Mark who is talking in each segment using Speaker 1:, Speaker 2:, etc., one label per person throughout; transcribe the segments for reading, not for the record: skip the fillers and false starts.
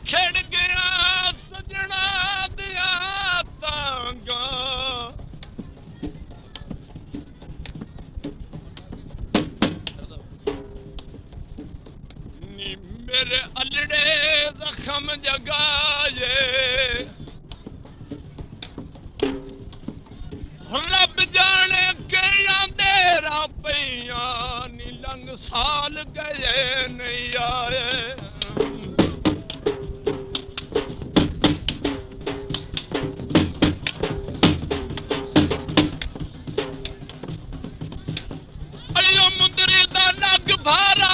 Speaker 1: निखड़ गया सजना दिया तांगा नी मेरे अलड़े जख्म जगाए रब जाने केया देरा पैया नी लंग साल गए नहीं आए अयो मुंदरी दा लग भारा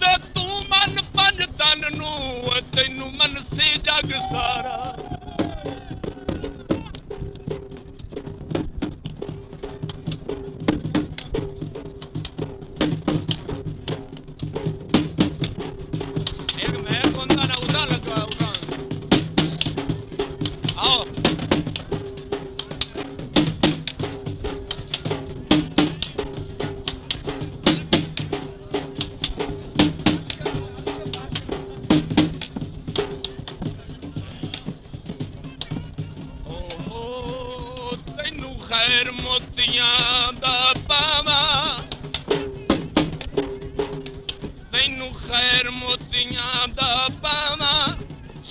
Speaker 1: ते तू मन पंज तन नू तैनू मन सी जग सारा खैर मोतियां दा पावा तैनू खैर मोतियां दा पावा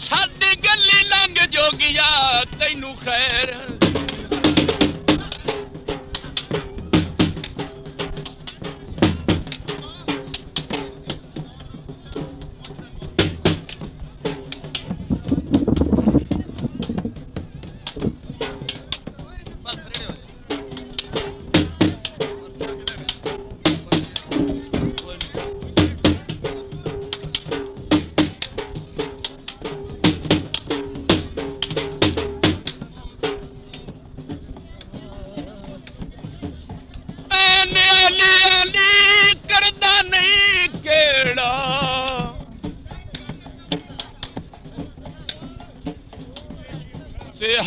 Speaker 1: साडी गली लंघ जोगिया तैनू खैर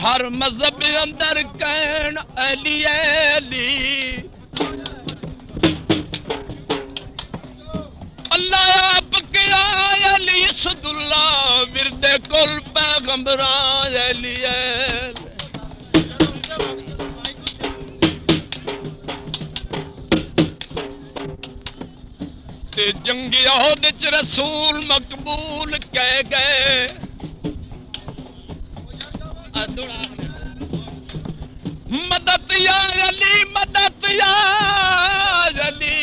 Speaker 1: हर मजहब अंदर कैन अली अली अल्लाह आप के अली सदुल्ला विरदे कुल पैगंबरा अली ते जंगी ओहद च रसूल मकबूल कह गए मदद या अली मदद या अली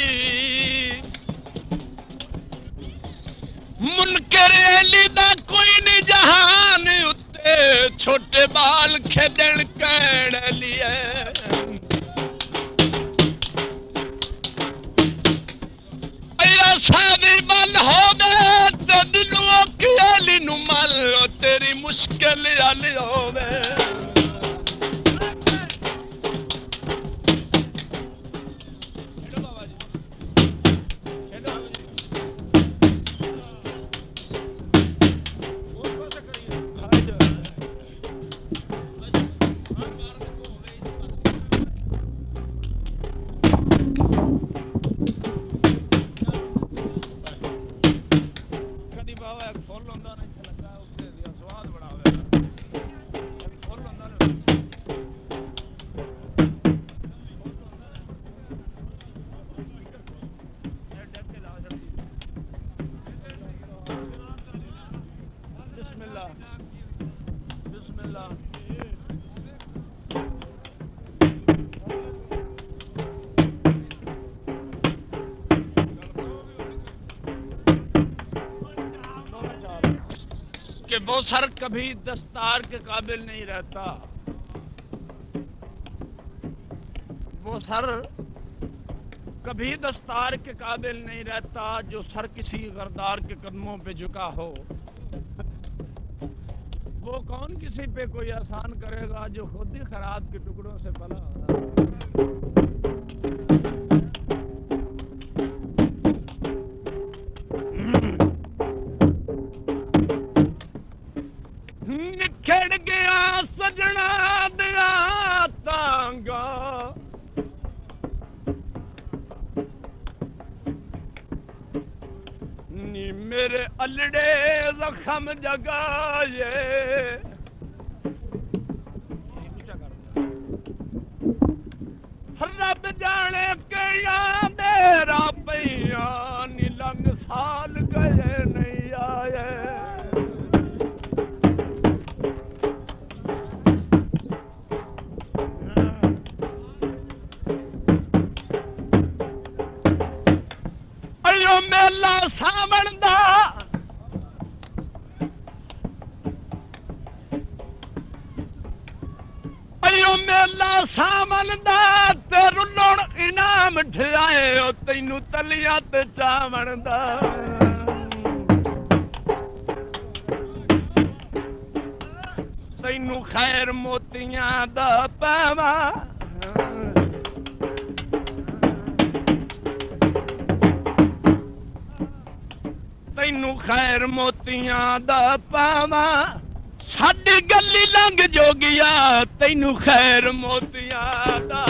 Speaker 1: मुनकर अली दा कोई नहीं जहान उत्ते छोटे बाल खेदन कैण अली सादी बल हो गए तो दिलों की अली नु मल तेरी मुश्किल अली हो गए कि वो सर कभी दस्तार के काबिल नहीं रहता, वो सर कभी दस्तार के काबिल नहीं रहता जो सर किसी गरदार के कदमों पे झुका हो। वो कौन किसी पे कोई एहसान करेगा जो खुद ही खराब के टुकड़ों से पला निखड़ गया सजना दिया तांगा। नी मेरे अल्लड़े जख्म जगाए रब जाने कईया देरा पैया नी लंग साल गए नहीं आए अयो मेला सावण दा अयो मेला सावण दा ते रुलण इनाम ठियाए ओ तैनू तलियां ते चावण दा तैनू खैर मोतियां दा पावा तैनू खैर मोतियां दा पावा साडी गली लंघ जोगिया तैनू खैर मोतियां दा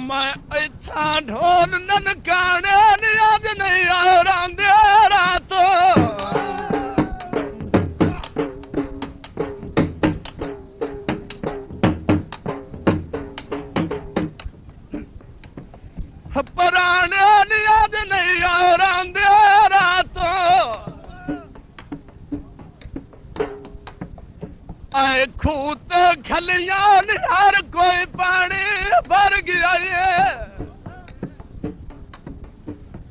Speaker 1: मैं इच्छा ढोल ननकाने आज नहीं आरांदे रात पराने आज नहीं आरांदे रात आए खूत खलियां हर कोई पानी भर गया ये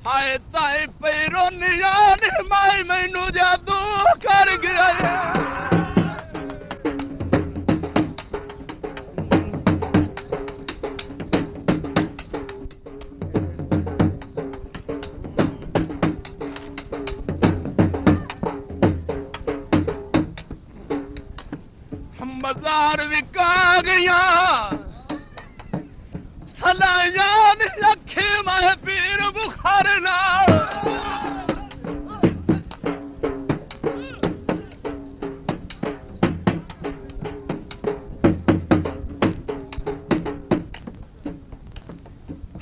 Speaker 1: हाय ताए पैरों नियान माई मैनू जादू कर गया ये हम बाजार विका गया सलायान अखे मैं पीर बुखार ना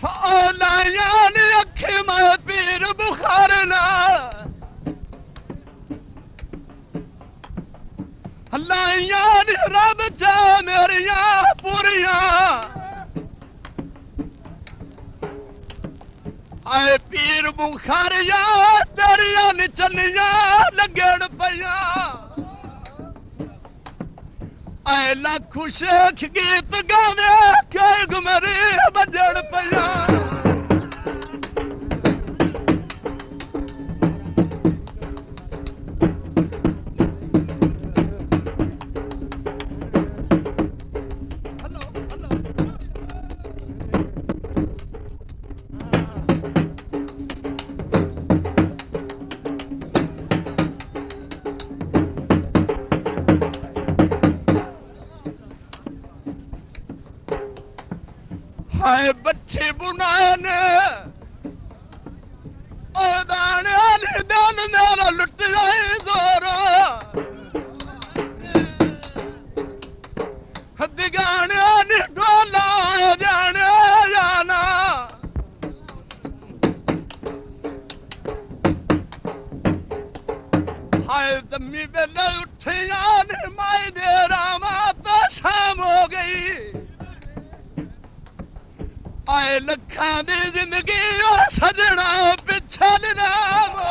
Speaker 1: लायान अखे मैं पीर बुखार ना लायान रब चा मेरिया पूरिया आए पीर बुखारिया तेरिया निचनिया लगन पया आए लाखू शेख गीत गावे के गुमरी बजन पया हाय बच्चे बुनाने ओ दाने आली दान मेरा लुट जाए जोरो दिगाने आली डोला जाने जाना हाय दम्मी बेले उठे आने माई दे रामा तो शाम हो गई आए लखा दी जिंदगी सजना पिछल नाम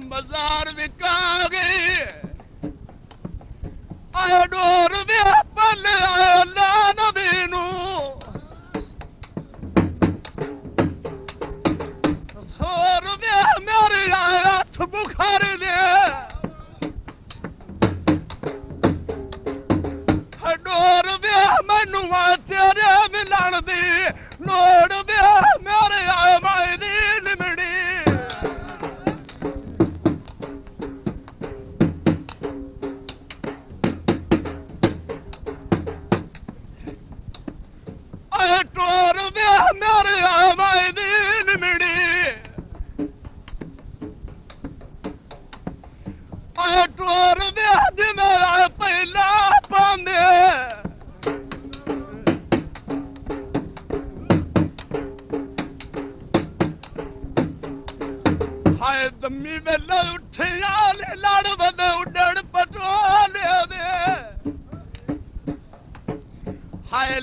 Speaker 1: बाजार विका गए आया डोर में पल आया नबीनू सोर में मेरे आया बुखार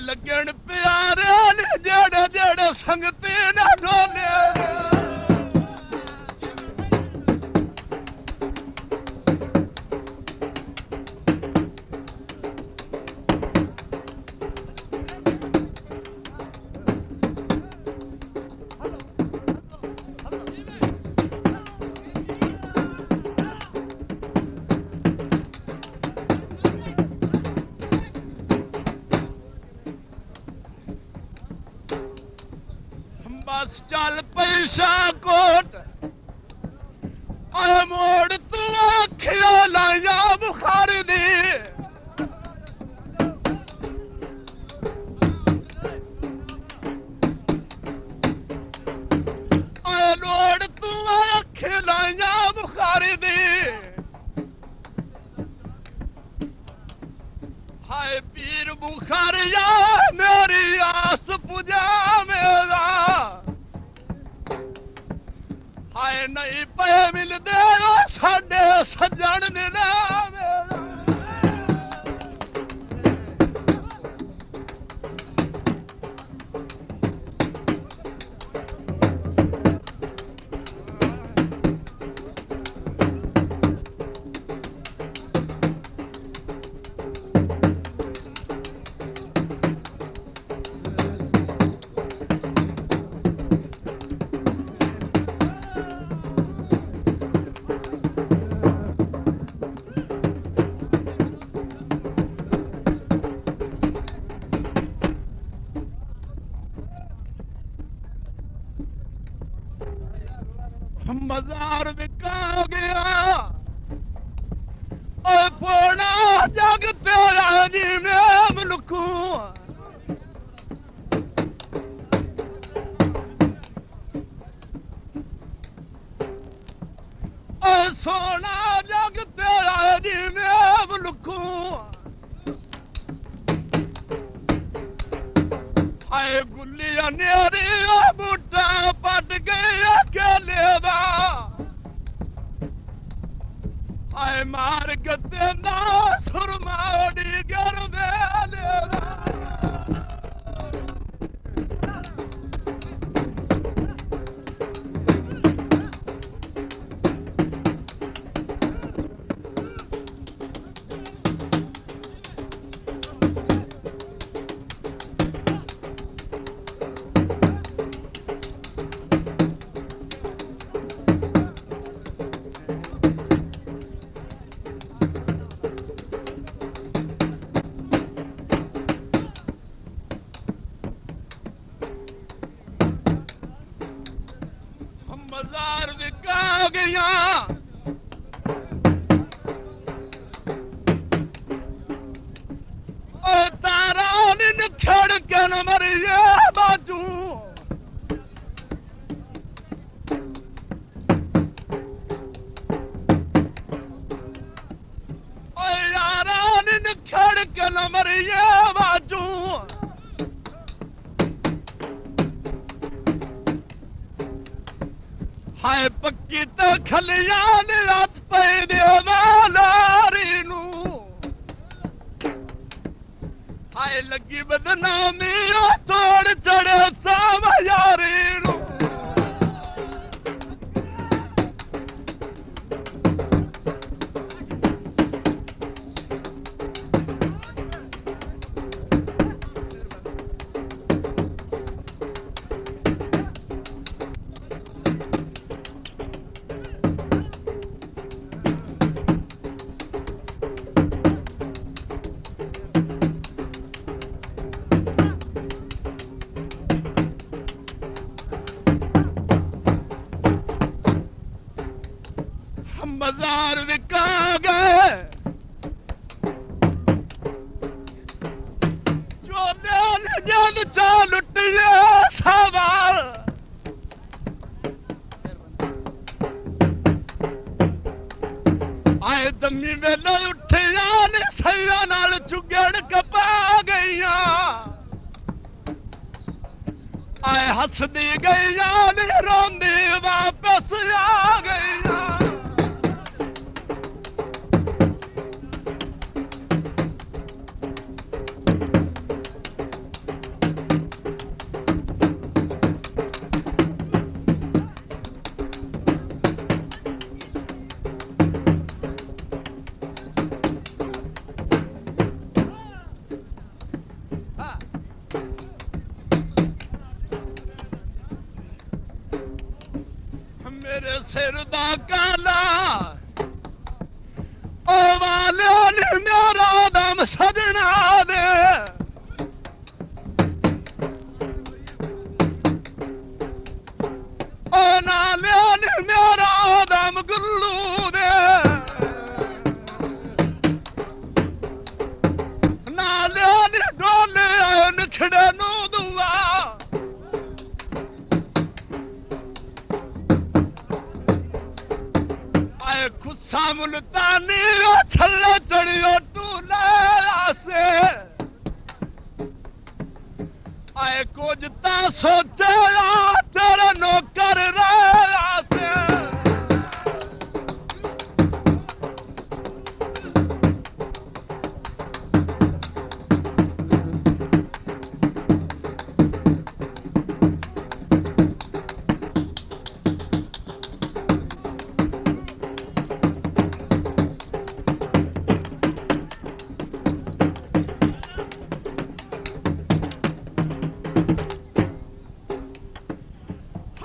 Speaker 1: लगन प्यारे जेड़े जेड़े संगती न ढोले बस चल पैसा कोट आए मोड़ तू आखिया लाया बुखार दी आए मोड़ तू आखिया लाया बुखार दी हाय पीर बुखारिया मेरी आस पूजा मेरा हाय नहीं पे मिलदे साडे सज्जन ने मेरा मजार बिका गया और पोना जग तेरा जी में मुल्कू और सोना जग तेरा जी में मुल्कू हाय गुलिया नेरी बूटा पट गया अकेले दा हाय मार गते ना सुरमाड़ी गर वेले दा मजार बिका गया और तारा खड़ के न मरिए बाजू और यारा खड़ के न मरिए बाजू हाय पक्की तो खलियान रात पे देवालारी नू हाय लगी बदनामी तोड़ चढ़े साम यारी नू मजार बिका गए चोले जद चा लुटिए सवाल आए दमी वेले उठिया ने सैया नाल चुगड़ कपा गईया आए हसदी गईया ने रोंदी वापस आ गईया काला ओ वाले मेरा दम सजना दे ओ नाले मेरा दम गुल्लू दे नाले डोले नखड़े नू दुआ खुसा मुल्तानी छल्ला चढ़ियो टूले से आए कुछ ता सोचे तेरा नौकर रहा से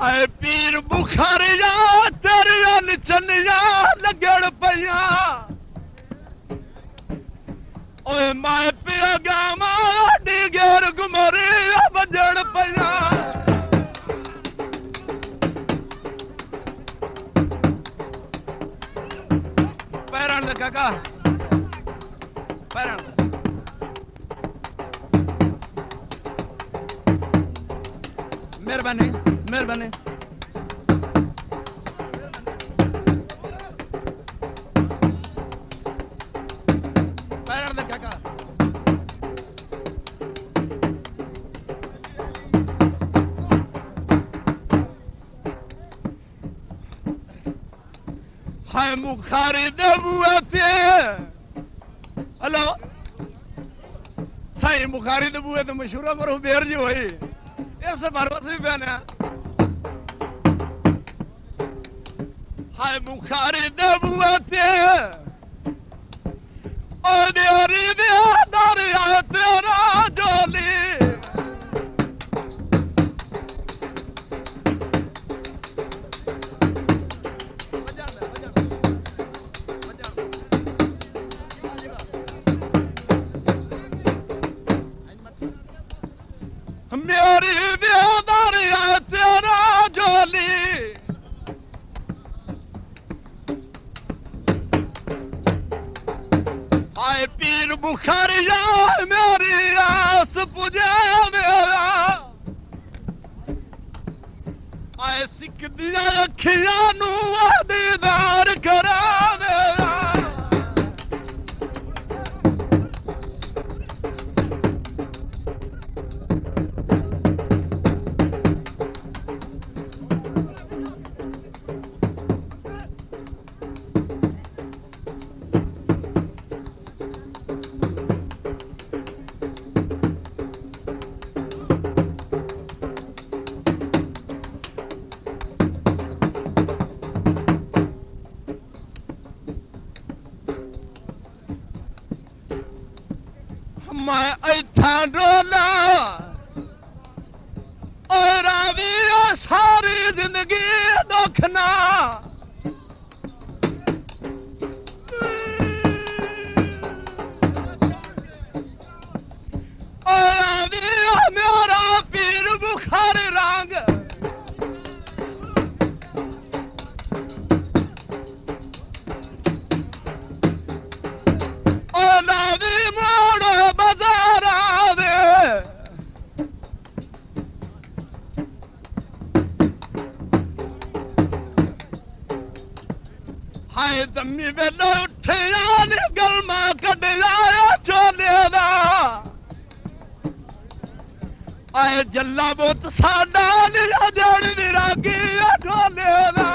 Speaker 1: आए पीर बुखारिया तेरिया निचनिया लगड़ पिया ओए माए पिया गामा डिगेर गुमरिया बजड़ पिया पैरान दे काका पैरान मेहरबानी मेहरबानी पैरण दे काका हाय मुखारी दे बुआ ते हेलो साईं मुखारी दे बुआ ते मशहूर मरो बेर जी होई ऐसे भरवस भी बना हाय मुखारी दे बुआ ते और देरी दे दरिया तेरा जोली मेरी बेदारिया तेरा जोली हाय पीर बुखारिया मेरी आस पुजा मेरा हाय सिख दिया अखिया नू दीदार करा मेरा मैं ऐथा डोला और आवी सारी जिंदगी दुखना और आवी मेरा पीर बुखार रंग और आवी मोड़ बाजारा दे हाय दमी वेलो उठिया गलमा कढ़िया चोले दा आए जल्ला बुत साडा लिया जड़ विरागी ढोले दा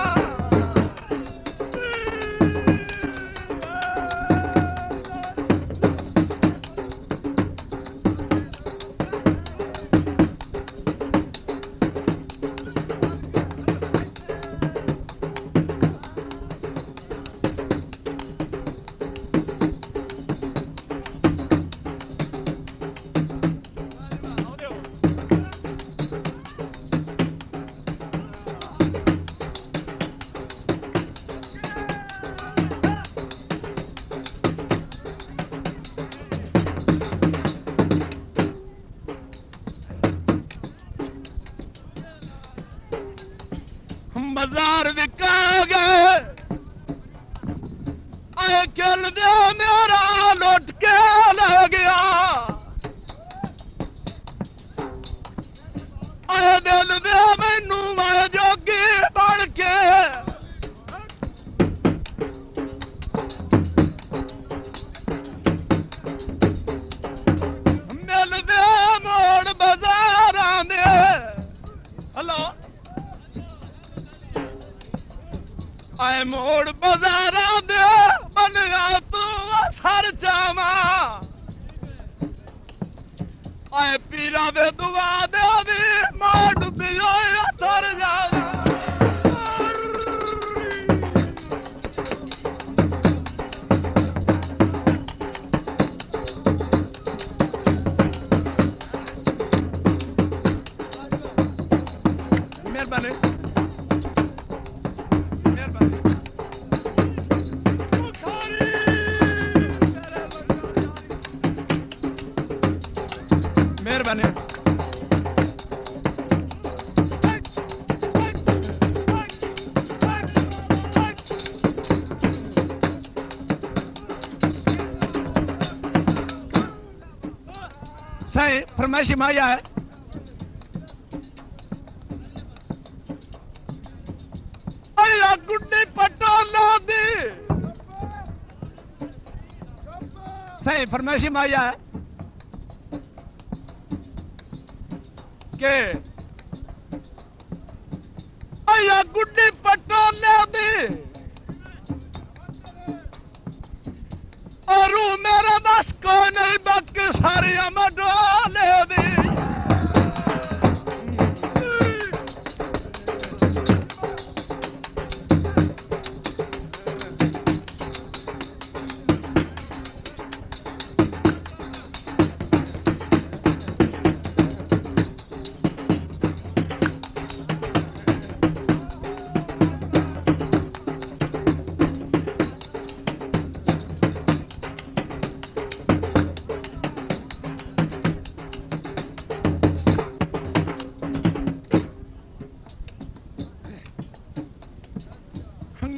Speaker 1: मेरा लुट के ले गया आए दिल दे मैनू मैं जोगी बन के मिलदे मोड़ बाजारां दे हेलो आए मोड़ बाजारां दे बनया तू सर जावा आए पीरा दे दुआ दे दी मां डुबी होए थर जावा मेहरबानी मेहरबानी सही फरमाइशी माया है अल्लाह गुड्डी पटोला दी सही फरमाइशी माया है के अल्लाह गुड्डी पटोला दी और मेरा बस को नहीं बाकी सारी मडोले दी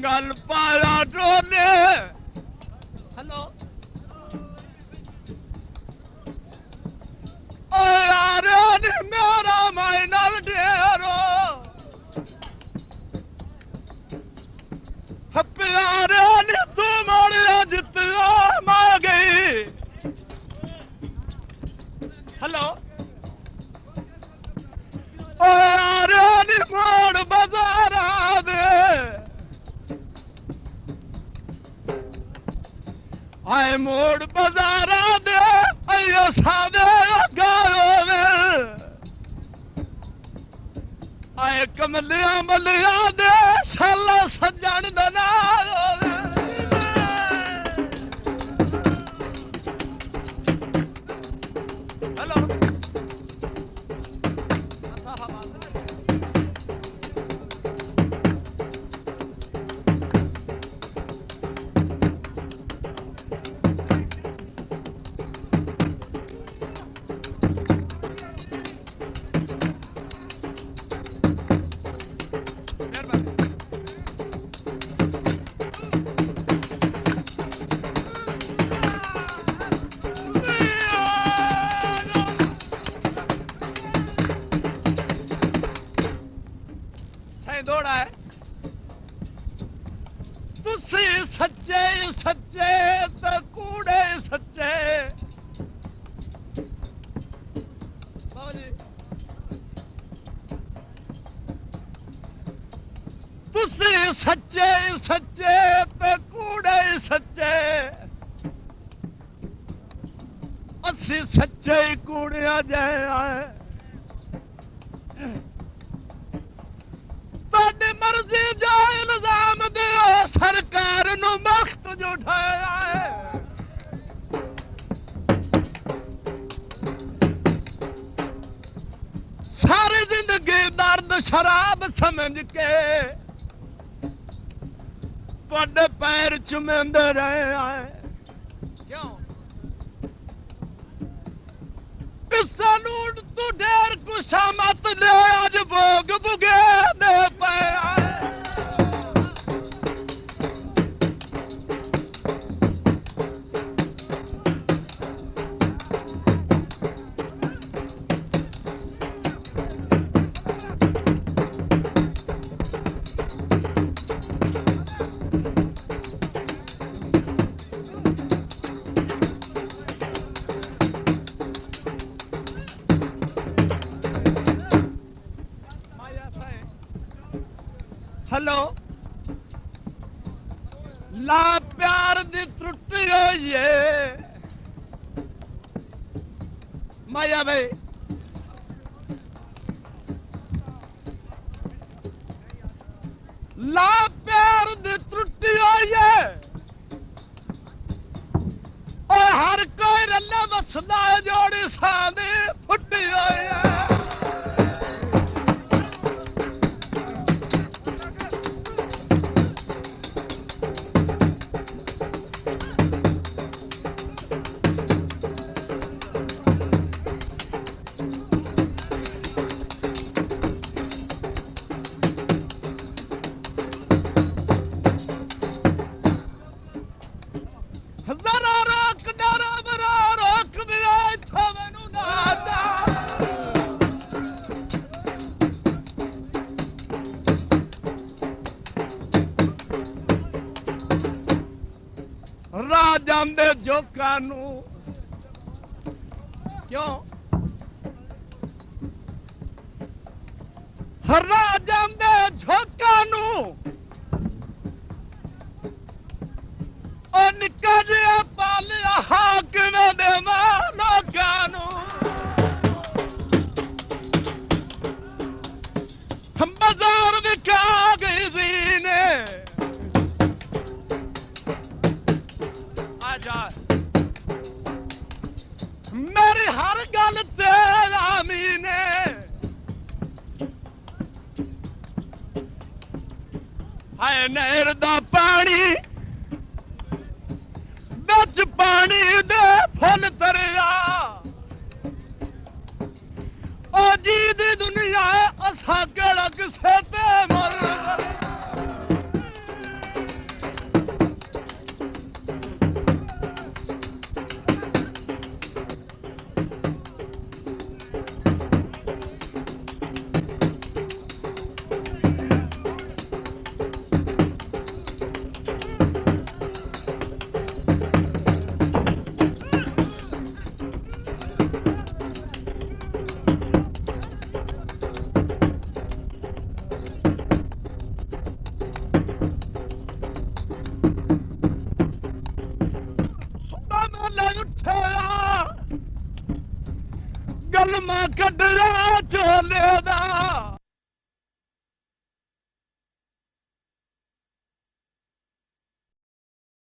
Speaker 1: गल पाया डोले हेलो यार मेरा माइनर डेरो प्यारे ने तू मोड़िया जितिया मार गई हेलो यार ने मोड़ बाजारा दे आए मोड़ बाजारा दे आयो सादे गावे आए कमलिया मलिया दे शाला सजन दना हेलो दौड़ा है तुसी सच्चे सच्चे तो कूड़े सच्चे बाबा जी तुसी सच्चे सच्चे तो कूड़े सच्चे असी सच्चे कूड़िया जाए मर्जी जो इल्जाम दियो सरकार नु मख्त जो उठाया है सारी जिंदगी दर्द शराब समझ के तुहाडे पैर चुमेंदे रहे आए क्यों पिस्सा लूट तू ढेर कुशा मत ले आज भोग बुगे दे पे आए। हेलो ला प्यार दी त्रुटि होई है माया भाई ला प्यार दी त्रुटि होई है और हर कोई रल्ला बसदा जोड़ी सादी फुटी होई है ਜਾਂਦੇ ਜੋਕਾਂ ਨੂੰ ਕਿਉਂ ਹਰਾ ਜਾਂਦੇ ਜੋਕਾਂ ਨੂੰ ਉਹ ਨਿੱਕਾ ਜਿਹਾ ਪਾਲਿਆ ਹਾਕਮਾਂ ਦੇ ਲੋਕਾਂ ਨੂੰ ਬਾਜ਼ਾਰ ਵਿਕਾ ਗਈ ਸੀ ਨੇ मेरी हर गल तेरा मीने हाय नहर दा पानी बिच पानी दे फुल तरिया ओ जी दी दुनिया असा केड़ा किसे ते मर गलमा कटरा चोले दा